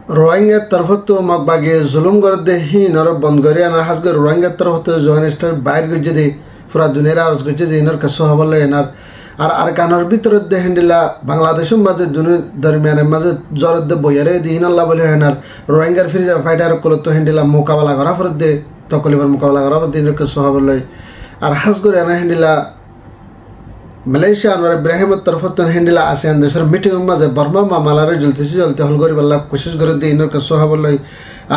রোহিঙ্গার তরফতো মগবাগে জুলুম করতে হিন আর বনগরিয়ান আর হাসগর রোহিঙ্গার তরফতো জোহানিস্টার বাইর গজ্জে দি পুরা দুনিয়ার আরজ গজ্জে দি ইনার কাছে হবলে এনার আর কানোর ভিতরত দে হেন্ডিলা বাংলাদেশের মাঝে দুনি দরমিয়ানের মাঝে জরত দে বইয়ারে দি ইনাল্লাহ বলে হেনার রোহিঙ্গার ফ্রিডার ফাইটার কলতো হেন্ডিলা মোকাবেলা করা ফরত দে তকলিবার মোকাবেলা করা ফরত ইনার কাছে হবলে আর হাসগর এনা হেন্ডিলা মালয়েশিয়া আর ইব্রাহিমের তরফতন হেন্ডিলা আসিয়ান দেশের মিটিং মাঝে বর্মা মামালারে জ্বলতে হল করি বল্লা কোশিশ করে দিয়ে ইনর কাছে হবলাই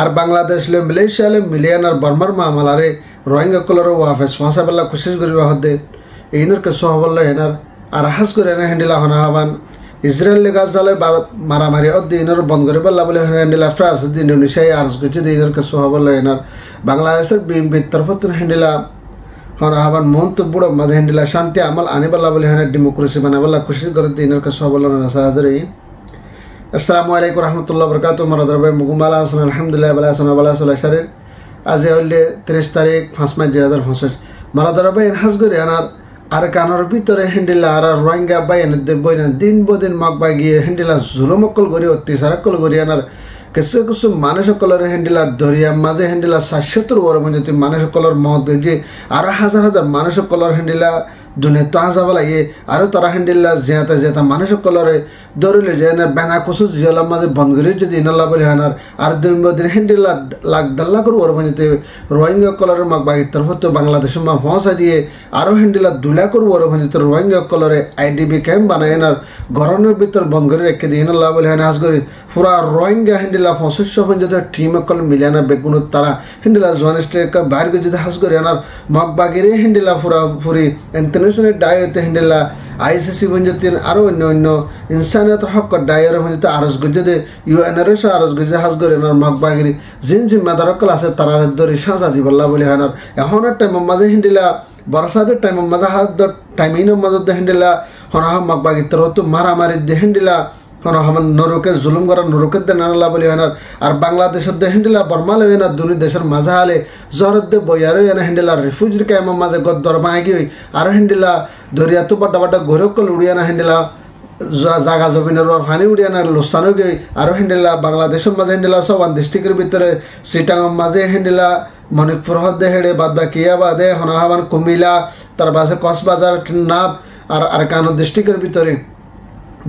আর বাংলাদেশ লে মালয়েশিয়া লে মিলিয়ান আর বর্মার মামালারে রোহিঙ্গা কলর ওয়াফেস ফাঁসা বল্লা কোশিশ করিবা হদে ইনর কাছে হবলাই হেনার আর হাস করে এনা হেন্ডিলা হনা হবান ইসরায়েল লে গাজালে মারামারি অদ্দি ইনর বন্ধ করে বল্লা বলে হেন্ডিলা ফ্রান্স ইন্দোনেশিয়া আরজ করছে ইনর কাছে হবলাই হেনার বাংলাদেশের বিএনপির তরফতন হেন্ডিলা হনা হবান মহন্ত বুড়ো মাঝে হেন্ডিলা শান্তি আমল আনিবাল্লা বলে হেন ডেমোক্রেসি বানাবাল্লা খুশি করে দিনের কাছে সবল্লা সাহায্যে আসসালামু আলাইকুম রহমতুল্লাহ বরকাত মারাদার ভাই মুকুমালা হাসান আলহামদুলিল্লাহ বালা হাসান বালা সালের আজ হইলে 30 তারিখ 5 মার্চ 2025 মারাদার ভাই হাস করে আনার আর কানোর ভিতরে হেন্ডিলা আর রোহিঙ্গা বাই এনে বই না দিন বদিন মগ বাই গিয়ে হেন্ডিলা জুলুমকল করি অত্যাচারকল করি আনার কিছু কিছু মানুষ সকলের হেন্ডিলার ধরিয়া মাঝে হেন্ডিলা 700 ওর মধ্যে মানুষ সকলের মত যে আরো হাজার হাজার মানুষ সকলের হেন্ডিলা দুনিয়া তো হাজাব লাগে আরো তারা হেন্ডিলা যেতা মানুষ সকলের ধরিলে যে না বেনা কচু জিয়ালার মাঝে বনগরি যদি ইনাল্লা বলে হানার আর দিন হেন্ডিলা লাখ দাল্লা করে ওর মধ্যে রোহিঙ্গা কলরের মাগ বাগির তরফত বাংলাদেশের মা পৌঁছা দিয়ে আরো হেন্ডিলা 2 লাখ করে ওর মধ্যে রোহিঙ্গা কলরে আইডিবি ক্যাম্প বানায় এনার গরমের ভিতর বনগরি রেখে দিয়ে ইনাল্লা বলে হানা হাস করে পুরা রোহিঙ্গা হেন্ডিলা 2500 পর্যন্ত টিম কল মিলিয়ানা বেগুন তারা হেন্ডিলা জোহানিস্টে বাইর করে যদি হাস করে আনার মগ বাগিরে হেন্ডিলা পুরা পুরি ইন্টারন্যাশনাল ডায়তে হেন্ডিলা আইসিসি পঞ্জতিন আরো অন্য ইনসানিয়তের হক ডায়ের পঞ্জতে আরজ গজে ইউএনআর আরজ গজে হাস করে এনার মগ বাগিরি জিন জিম্মাদার কল আছে তারা ধরে সাজা দি বল্লা বলে হানার এখনের টাইম মাঝে হেন্ডিলা বর্ষাদের টাইম মাঝে হাত টাইমিনের মাঝে হেন্ডিলা হনা মগ বাগির তো মারামারি দে হেন্ডিলা নরকে জুলুম করা নরকের দে নানাল্লা বলি হেনার আর বাংলাদেশের দে হেন্ডিলা বর্মালে হেনার দুনি দেশের মাঝে হালে জহরত দে বইয়ারে এনে হেন্ডিলা রিফিউজির ক্যাম্পের মাঝে গদ্দর মাই গিয়ে আর হেন্ডিলা দরিয়া তো বাড্ডা ঘরেকল উড়িয়ানা হেন্ডিলা জাগা জমিনের ফানি উড়িয়ানা লোসানো গিয়ে আরো হেন্ডিলা বাংলাদেশের মাঝে হেন্ডিলা সবান ডিস্ট্রিক্টের ভিতরে সিটাঙের মাঝে হেন্ডিলা মণিপুর হদে হেড়ে বাদ বাকিয়া বাদে হনাহাবান কুমিলা তার পাশে কক্সবাজার নাব আর কানো ডিস্ট্রিক্টের ভিতরে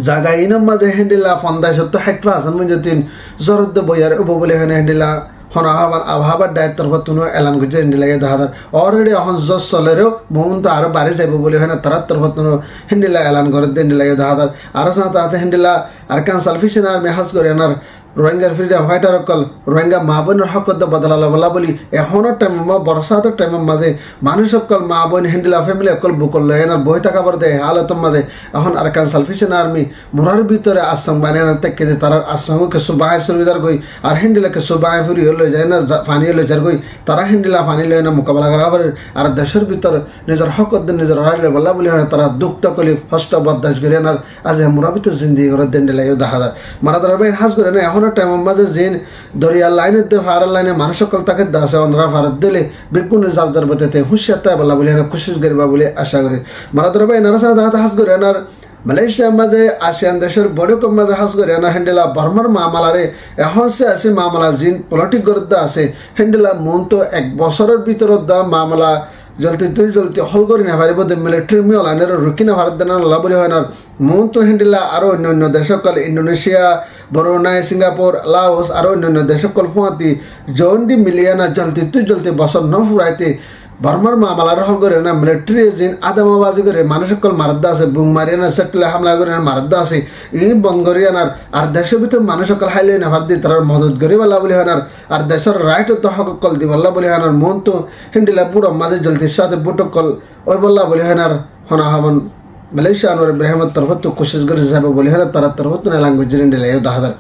জাগা ইনম মাঝে হেন্ডিলা 50-60% মঞ্জতিন জরদ বইয়ার উব বলে হেন্ডিলা হনাহাবান আবহাওয়ার দায়িত্বর তুনো এলান গুজে হেন্ডিলা দাহাদার অলরেডি এখন জজ চলেরও মন তো আরো বাড়ি যাইব বলে হেনা তার তরফ তুনো হেন্ডিলা এলান করে হেন্ডিলা দাহাদার আরো সাথে হেন্ডিলা আর কান সালফিশন আর্মি হাস করে এনার রোহিঙ্গার ফ্রিডম ফাইটার অকল রোহিঙ্গা মা বোনের হক বদলালা বলা বলি এখনের টাইম বর্ষাতের টাইমের মাঝে মানুষ অকল মা বোন হেন্ডিলা ফ্যামিলি অকল বুকল এনার বই টাকা পর দেয় হালতর মাঝে এখন আর কান সালফিশন আর্মি মোরার ভিতরে আসাম বানিয়ে তেকে যে তার আসামও কিছু বাহায় সুবিধার গই আর হেন্ডিলা কিছু বাহায় ফুরি হলে যায় না ফানি হলে যার গই তারা হেন্ডিলা ফানি লয় না মোকাবেলা করা পারে আর দেশের ভিতরে নিজের হক নিজের হারিলে বলা বলি তারা দুঃখ তকলি হস্ত বদাস করে এনার আজ মোরা ভিতরে জিন্দিগি করে হেন্ডিলা দেখা যায় মারা তারা ভাই হাস করে না এখন টাইমের মাঝে জিন দরিয়ার লাইনে দে ফারার লাইনে মানুষ সকল তাকে দাসে ওনারা ফারাত দিলে বেগুন জালদার বতে হুঁশিয়ার তাই বলা বলে এনার কোশিশ করিবা বলে আশা করি মারা ধরবা এনারা সাথে হাস করে এনার মালয়েশিয়ার মাঝে আসিয়ান দেশের বড় কম মাঝে হাস করে এনা হেন্ডিলা বর্মার মামলারে এখন সে আছে মামলা জিন পলিটিক গরদা আছে হেন্ডিলা মন তো 1 বছরের ভিতরত দা মামলা জলতে হল করি না পারিব মিলিটারি মিল আনের রুকি না ভারত দেনা লা বলে হয় না মন তো হেন্ডিলা আরো অন্য দেশকল ইন্দোনেশিয়া ব্রুনাই সিঙ্গাপুর লাওস আরো অন্য দেশকল ফুয়াতি জন্দি মিলিয়ানা জলতে বছর ন ফুরাইতে বর্মার মামলার হল করে না মিলিটারি জিন আদামাবাজি করে মানুষ সকল মারদা আছে বুম মারিয়া না সেটলে হামলা করে মারদা আছে এই বনগরিয়ানার আর দেশের ভিতরে মানুষ সকল হাইলে না ভারত দিয়ে তার মদত করি বলা বলে হানার আর দেশের রাইট তো হক কল দি বল্লা বলে হানার মন তো হেন্ডিলা বুড়ো মাঝে জলতির সাথে বুটো কল ওই বল্লা বলে হানার হনা হাবন মালয়েশিয়া আর ইব্রাহিমের তরফ তো কোশিশ করে যাবে বলে হানার তার তরফ তো ল্যাঙ্গুয়েজ হেন্ডিলা দাহাদার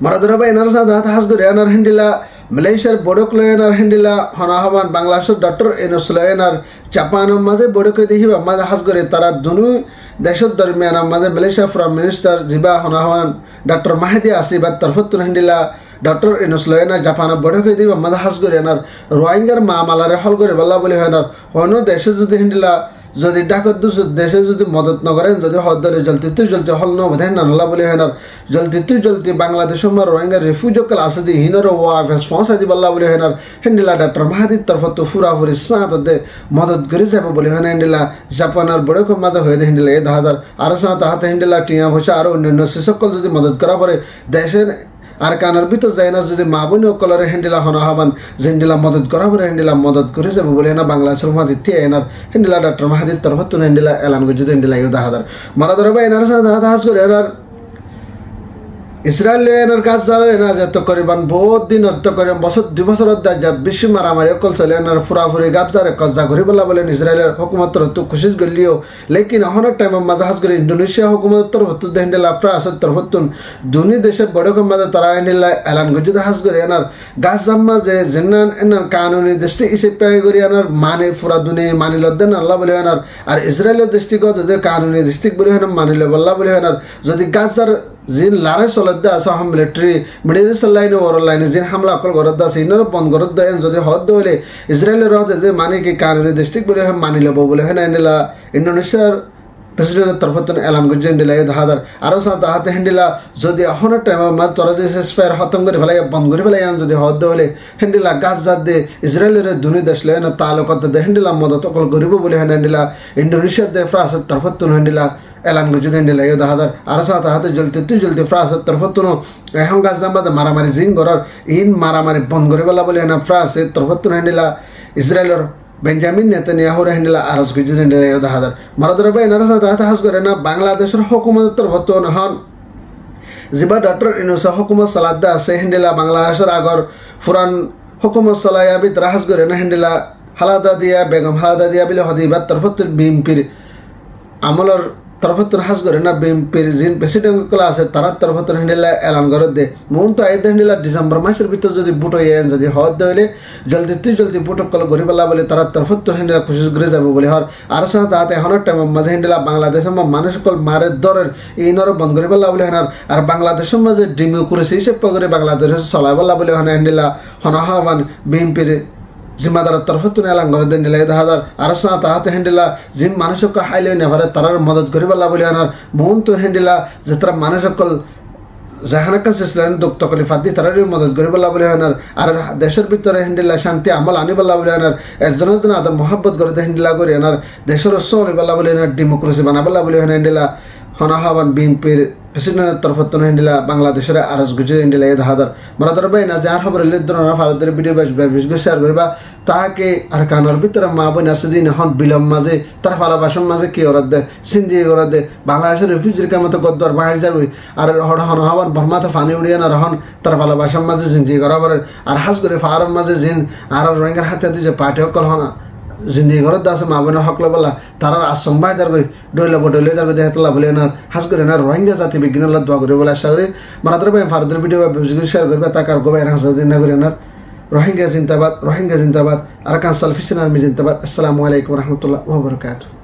মারাদরা ভাই এনার সাথে হাস করে এনার হেন্ডিলা মালয়েশিয়ার বড়ক লয়নার হেন্ডিলা হনাহমান বাংলাদেশের ডক্টর এনস লয়নার জাপানের মাঝে বড়কে দেখিবা মাঝে হাস করে তারা দুনু দেশের দরমিয়ান মাঝে মালয়েশিয়া ফরেন মিনিস্টার জিবা হনাহমান ডক্টর মাহেদি আসিবার তরফতুন হেন্ডিলা ডক্টর এনস লয়না জাপানের বড়কে দিবা মাঝে হাস করে এনার রোহিঙ্গার মামালারে হল করে বল্লা বলে হয় না অন্য দেশে যদি হেন্ডিলা যদি ডাকত দেশে যদি মদত নকরেন যদি হদ দলে জলতি হল নবধান নানলা বলে হেনার জলতি বাংলাদেশ রোহিঙ্গা রিফিউজকল আছে দি হিনর ওয়াফেস ফসা দি বল্লা বলে হেনার হেন্ডিলা ডক্টর মাহাদির তরফত ফুরাফুরি সাঁত দে মদত করে যাবে বলে হেন হেন্ডিলা জাপানের বড় কম মাজা হয়ে হেন্ডিলা এ দাহাদার আর সাঁত হাতে হেন্ডিলা টিয়া ভসা আর অন্যান্য সে সকল যদি মদত করা পরে দেশের আর কানের ভিতর যায় না যদি মা বোন কলরে হেন্ডিলা হন হবান যে হেন্ডিলা মদত করা পরে হেন্ডিলা মদত করে যাবে বলে না বাংলাদেশের মাদিত্যে এনার হেন্ডিলা ডক্টর মাহাদির তরফত হেন্ডিলা এলান করে যদি হেন্ডিলা ইউ দাহাদার মারা ধরবা এনার সাথে হাস করে এনার ইসরায়েল এনার কাজ চালে না যে তো করিবান বহুত দিন অর্থ করে বছর 2 বছর যা বেশি মারামারি অকল চলে এনার ফুরাফুরি গাবজারে কজ্জা করি বলা বলেন ইসরায়েলের হুকুমতর তো খুশি গলিও লেকিন অহনের টাইম মাঝে হাস করে ইন্দোনেশিয়া হুকুমতর ভত্তু দেন্ডেলা প্রাসত্তর ভত্তুন দুনি দেশের বড় কম মাঝে তারা এনিলা এলান গজুদ হাস করে এনার গাছ জাম্মা যে জেনান এনার কানুনি দৃষ্টি ইসে পেয়ে করি এনার মানে ফুরা দুনি মানিল দেন আল্লাহ বলে এনার আর ইসরায়েলের দৃষ্টিগত যে কানুনি দৃষ্টি বলে এনার মানিল বল্লা বলে এনার যদি গাছার जिन लारे चलत आसा हम मिलिट्री मिडिल लाइन और लाइन जिन हमला अकल गरद आसे इनर बंद गरद एन जदि हद होले इजराइल रहते जे माने कि कानुनी डिस्ट्रिक्ट बोले हम मानि लब बोले है ना इंडोनेशियार প্রেসিডেন্টের তরফত এলান করছেন হেন্ডিলা এই দাহাদার আরও সাথে হাতে হেন্ডিলা যদি এখনের টাইম মাছ তোরা যে শেষফায়ার খতম করে ফেলাই বন্ধ করে ফেলাই যদি হদ হলে হেন্ডিলা গাছ জাত দে ইসরায়েলের দুনি দেশলে না তালুকত দে হেন্ডিলা মদত অকল করিব বলে হেন হেন্ডিলা ইন্ডোনেশিয়ার দে ফ্রান্সের তরফত হেন্ডিলা এলান করছে হেন্ডিলা এই দাহাদার আরও সাথে হাতে জ্বলতে ফ্রান্সের তরফত এখন গাছ জামাতে মারামারি জিং ঘরের ইন মারামারি বন্ধ করে ফেলা বলে হেনা ফ্রান্সের তরফত হেন্ডিলা ইসরায়েলের বেঞ্জামিন নেতানিয়াহু হেন্ডিলা আরজ করছে হেন্ডিলা এই দাহাদার মারাদর ভাই এনার সাথে হাতে হাস করে না বাংলাদেশের হুকুমতের তরফত হন জিবা ডক্টর ইনুসা হুকুমত সালাদা আছে হেন্ডিলা বাংলাদেশের আগর ফুরান হুকুমত সালায়াবিত রাহাস করে না হেন্ডিলা হালাদা দিয়া বেগম হালাদা দিয়া বিলে হদিবার তরফত বিএমপির আমলর তরফত হাস করে না বিএমপির যিন প্রেসিডেন্ট কলা আছে তার তরফত হেন্ডিলা এলান করে দে মন তো আইতে হেন্ডিলা ডিসেম্বর মাসের ভিতর যদি বুট হয়ে যদি হদ হইলে জলদি বুট কল গরি বলা বলে তার তরফত হেন্ডিলা খুশি করে যাবে বলে হর আর সাথে হাতে হনের টাইম মাঝে হেন্ডিলা বাংলাদেশের মানুষ কল মারে দরের এই নর বন্ধ করে বলা বলে হেনার আর বাংলাদেশের মাঝে ডেমোক্রেসি হিসেবে করে বাংলাদেশ চলাই বলা বলে হন হেন্ডিলা হনহাবান বিএমপির জিম্মাদার তরফত এলান করে দেন নিলে দাহাদার আর সাথে হাতে হেন্ডিলা জিম মানুষকে হাইলে নেভারে তারার মদত করি বলা বলে আনার মন তো হেন্ডিলা যে তারা মানুষকল জাহানাকা সিসলেন দুঃখ তকলিফাত দি তারারই মদত করি বলা বলে আনার আর দেশের ভিতরে হেন্ডিলা শান্তি আমল আনি বলা বলে আনার একজনের জন্য আদর মহাব্বত করে হেন্ডিলা করে আনার দেশের চলে বলা বলে আনার ডেমোক্রেসি বানা বলা বলে হেন্ডিলা হনাহাবান বিএনপির প্রেসিডেন্টের তরফত হেন্ডিলা বাংলাদেশের আরজ গুজে হেন্ডিলা এই দাহাদার মারাদর ভাই না যার খবর হলে ধরনের ভারতের ভিডিও বেশ শেয়ার করবা তাহাকে আর কানোর ভিতরে মা বোন আছে দিন এখন বিলম মাঝে তার ফালাবাসন মাঝে কি ওরা দে সিন্ধি ওরা দে বাংলাদেশের রিফিউজির কামত গদ্দর বাহাই যাবে আর হনহাবান বর্মাতে ফানি উড়িয়ে না রহন তার ফালাবাসন মাঝে সিন্ধি করা আর হাস করে ফার্ম মাঝে জিন আর রোহিঙ্গার হাতে যে পার্টি সকল হনা জিন্দিগি ঘরত আছে মা বোনের হকল বলা তার আশ্রমবাই যাবে ডইলে যাবে দেহতলা বলে না হাস করে না রোহিঙ্গা জাতি বিজ্ঞান দোয়া করে বলে আশা করি মারাদের ভাই ভারতের ভিডিও শেয়ার করবে তাকার গোবাই হাসা দিন না করে না রোহিঙ্গা জিন্দাবাদ আরাকান সালফিশন আর্মি জিন্দাবাদ আসসালামু আলাইকুম রহমতুল্লাহ ওয়া বারাকাতুহু।